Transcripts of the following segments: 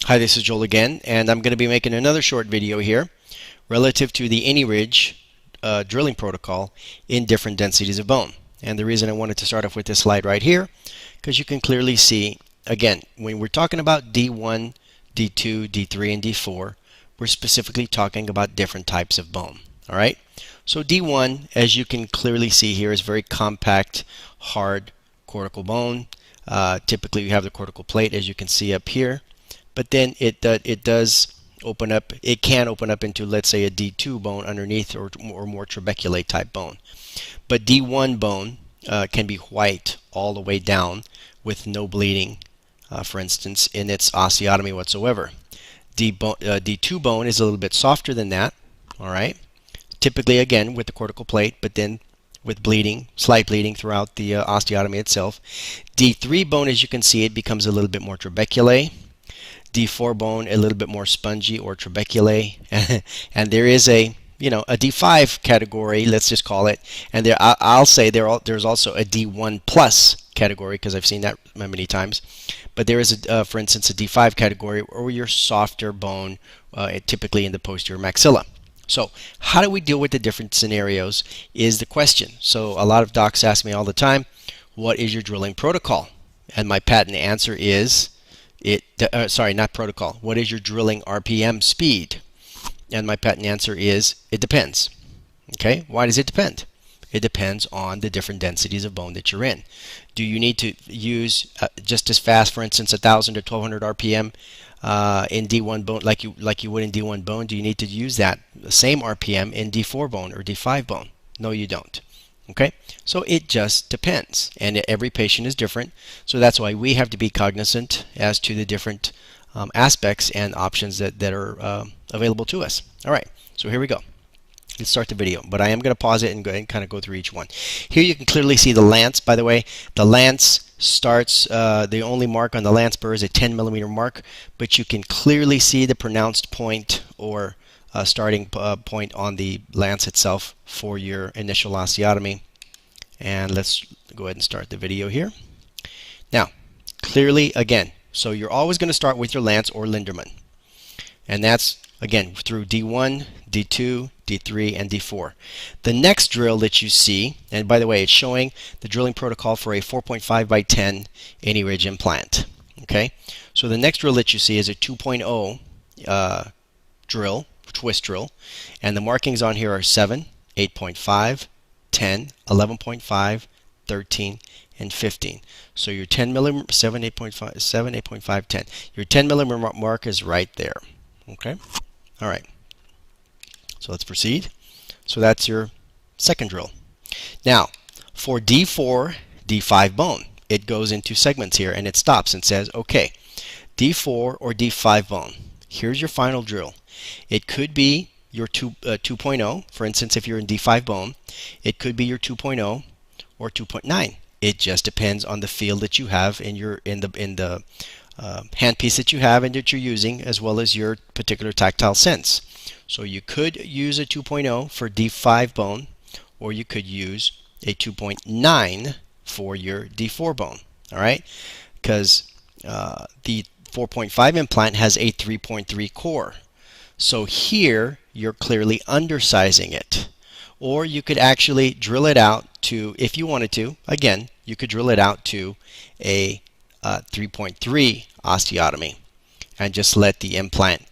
Hi, this is Joel again, and I'm going to be making another short video here relative to the AnyRidge drilling protocol in different densities of bone. And the reason I wanted to start off with this slide right here, because you can clearly see, again, when we're talking about D1, D2, D3, and D4, we're specifically talking about different types of bone. All right? So D1, as you can clearly see here, is very compact, hard cortical bone. Typically, you have the cortical plate, as you can see up here. But then it does open up, it can open up into, let's say, a D2 bone underneath, or more trabeculate type bone. But D1 bone can be white all the way down with no bleeding, for instance, in its osteotomy whatsoever. D2 bone is a little bit softer than that, all right? Typically, again, with the cortical plate, but then with bleeding, slight bleeding throughout the osteotomy itself. D3 bone, as you can see, it becomes a little bit more trabeculate. D4 bone a little bit more spongy or trabeculate, and there is a a D5 category, let's just call it, and there I'll say there's also a D1 plus category, because I've seen that many times. But there is a for instance a D5 category, or your softer bone, typically in the posterior maxilla. So how do we deal with the different scenarios is the question. So a lot of docs ask me all the time, what is your drilling protocol? And my patent answer is not protocol. What is your drilling RPM speed? And my patent answer is it depends. Okay, why does it depend? It depends on the different densities of bone that you're in. Do you need to use just as fast, for instance, 1,000 to 1,200 RPM in D1 bone, like you would in D1 bone? Do you need to use that same RPM in D4 bone or D5 bone? No, you don't. Okay, so it just depends, and every patient is different, so that's why we have to be cognizant as to the different aspects and options that are available to us. All right, so here we go. Let's start the video, but I am going to pause it and go ahead and kind of go through each one. Here you can clearly see the lance. By the way, the lance starts, the only mark on the lance burr is a 10 millimeter mark, but you can clearly see the pronounced point or starting point on the lance itself for your initial osteotomy. And let's go ahead and start the video here. Now, clearly, again, so you're always going to start with your lance or Linderman. And that's, again, through D1, D2, D3, and D4. The next drill that you see, and by the way, it's showing the drilling protocol for a 4.5 by 10 AnyRidge implant. Okay, so the next drill that you see is a 2.0 drill, twist drill, and the markings on here are 7, 8.5, 10, 11.5, 13, and 15. So your 10 millimeter, 7, 8.5, 7, 8.5, 10. Your 10 millimeter mark is right there. Okay, all right. So let's proceed. So that's your second drill. Now, for D4, D5 bone, it goes into segments here, and it stops and says, okay, D4 or D5 bone, here's your final drill. It could be your 2.0, for instance, if you're in D5 bone, it could be your 2.0 or 2.9. It just depends on the field that you have in the handpiece that you have and that you're using, as well as your particular tactile sense. So you could use a 2.0 for D5 bone, or you could use a 2.9 for your D4 bone. All right, because the 4.5 implant has a 3.3 core. So here you're clearly undersizing it. Or you could actually drill it out to, if you wanted to, again, you could drill it out to a 3.3 osteotomy and just let the implant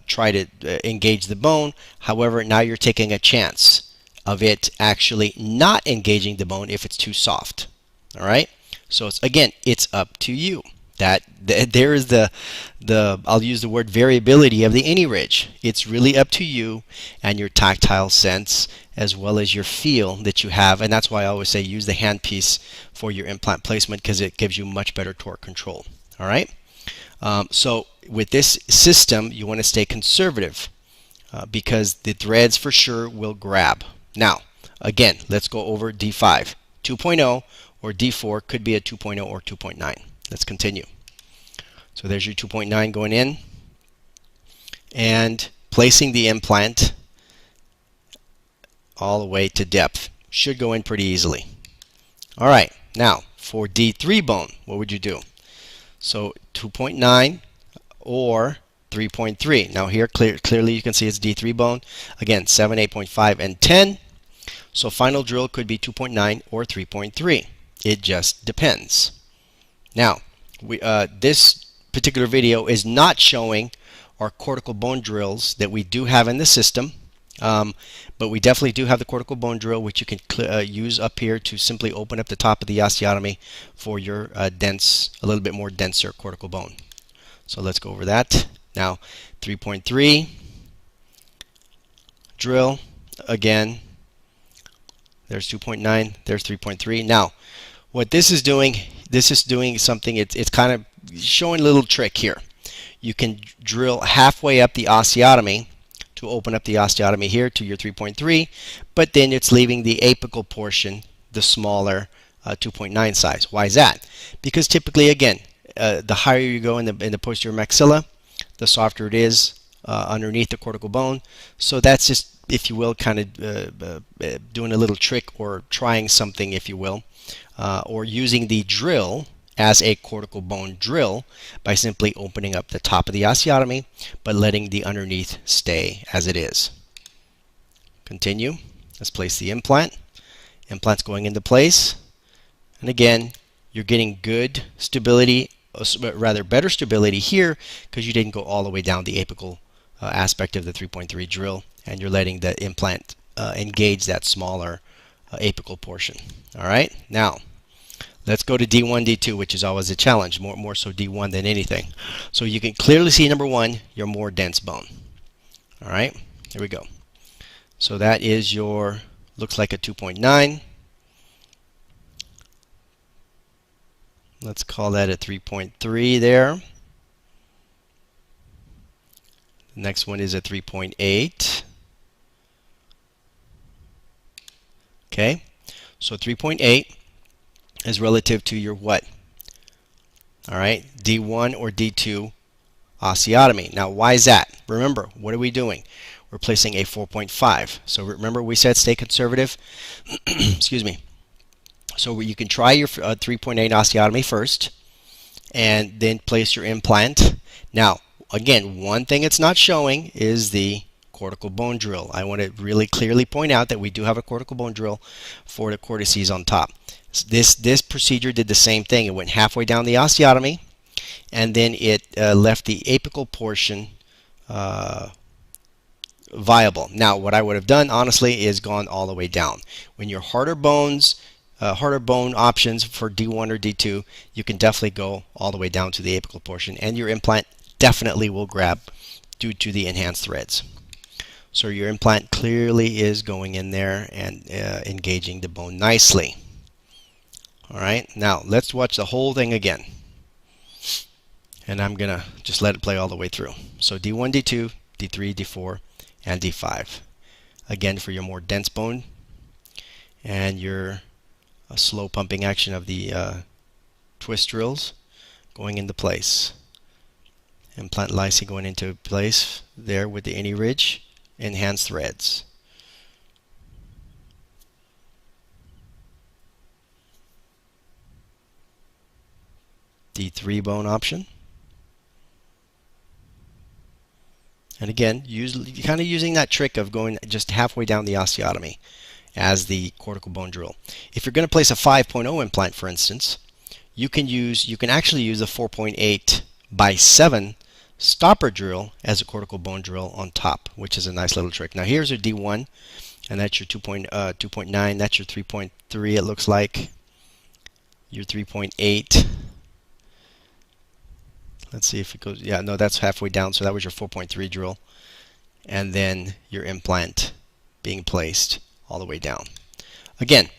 try to engage the bone. However, now you're taking a chance of it actually not engaging the bone if it's too soft. All right, so it's, again, it's up to you. There is the I'll use the word variability of the AnyRidge. It's really up to you and your tactile sense, as well as your feel that you have, and that's why I always say use the handpiece for your implant placement, because it gives you much better torque control. All right. So with this system, you want to stay conservative because the threads for sure will grab. Now, again, let's go over D5, 2.0 or D4 could be a 2.0 or 2.9. Let's continue. So there's your 2.9 going in and placing the implant all the way to depth. Should go in pretty easily. All right, now for D3 bone, what would you do? So 2.9 or 3.3. Now here clearly you can see it's D3 bone. Again, 7, 8.5, and 10. So final drill could be 2.9 or 3.3. It just depends. Now, this particular video is not showing our cortical bone drills that we do have in the system. But we definitely do have the cortical bone drill, which you can use up here to simply open up the top of the osteotomy for your a little bit more denser cortical bone. So let's go over that. Now, 3.3 drill, again, there's 2.9, there's 3.3. Now, what this is doing something, it's kind of showing a little trick here. You can drill halfway up the osteotomy to open up the osteotomy here to your 3.3, but then it's leaving the apical portion, the smaller 2.9 size. Why is that? Because typically, again, the higher you go in the posterior maxilla, the softer it is underneath the cortical bone. So that's just, if you will, kind of doing a little trick or trying something, if you will, or using the drill as a cortical bone drill by simply opening up the top of the osteotomy but letting the underneath stay as it is. Continue. Let's place the implant. Implant's going into place. And again, you're getting good stability, rather better stability here because you didn't go all the way down the apical aspect of the 3.3 drill, and you're letting the implant engage that smaller apical portion. All right, now let's go to D1, D2, which is always a challenge, more so D1 than anything. So you can clearly see, number one, your more dense bone. All right, here we go. So that is your, looks like a 2.9. Let's call that a 3.3 there. The next one is a 3.8. Okay, so 3.8 is relative to your what? All right, D1 or D2 osteotomy. Now, why is that? Remember, what are we doing? We're placing a 4.5. So remember, we said stay conservative. Excuse me. So you can try your 3.8 osteotomy first, and then place your implant. Now, again, one thing it's not showing is the cortical bone drill. I want to really clearly point out that we do have a cortical bone drill for the cortices on top. This procedure did the same thing. It went halfway down the osteotomy, and then it left the apical portion viable. Now, what I would have done, honestly, is gone all the way down. When your harder bone options for D1 or D2, you can definitely go all the way down to the apical portion, and your implant definitely will grab due to the enhanced threads. So your implant clearly is going in there and engaging the bone nicely. All right, now let's watch the whole thing again. And I'm going to just let it play all the way through. So D1, D2, D3, D4, and D5. Again, for your more dense bone and your slow pumping action of the twist drills going into place. Implant lysing going into place there with the AnyRidge enhanced threads. D3 bone option. And again, kind of using that trick of going just halfway down the osteotomy as the cortical bone drill. If you're going to place a 5.0 implant, for instance, you can actually use a 4.8 by 7 stopper drill as a cortical bone drill on top, which is a nice little trick. Now here's your D1, and that's your 2.9. That's your 3.3. It looks like your 3.8. Let's see if it goes. Yeah, no, that's halfway down. So that was your 4.3 drill, and then your implant being placed all the way down. Again,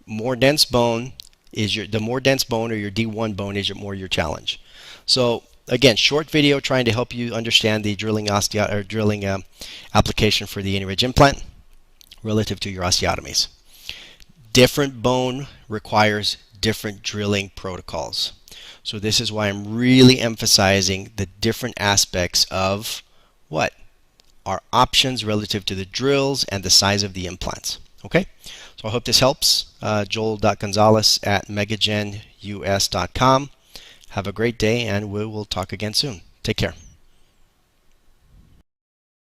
more dense bone is the more dense bone, or your D1 bone, is your challenge. So again, short video trying to help you understand the drilling application for the AnyRidge implant relative to your osteotomies. Different bone requires different drilling protocols. So this is why I'm really emphasizing the different aspects of what? Our options relative to the drills and the size of the implants. Okay? So I hope this helps. Joel.gonzalez@megagenus.com. Have a great day, and we will talk again soon. Take care.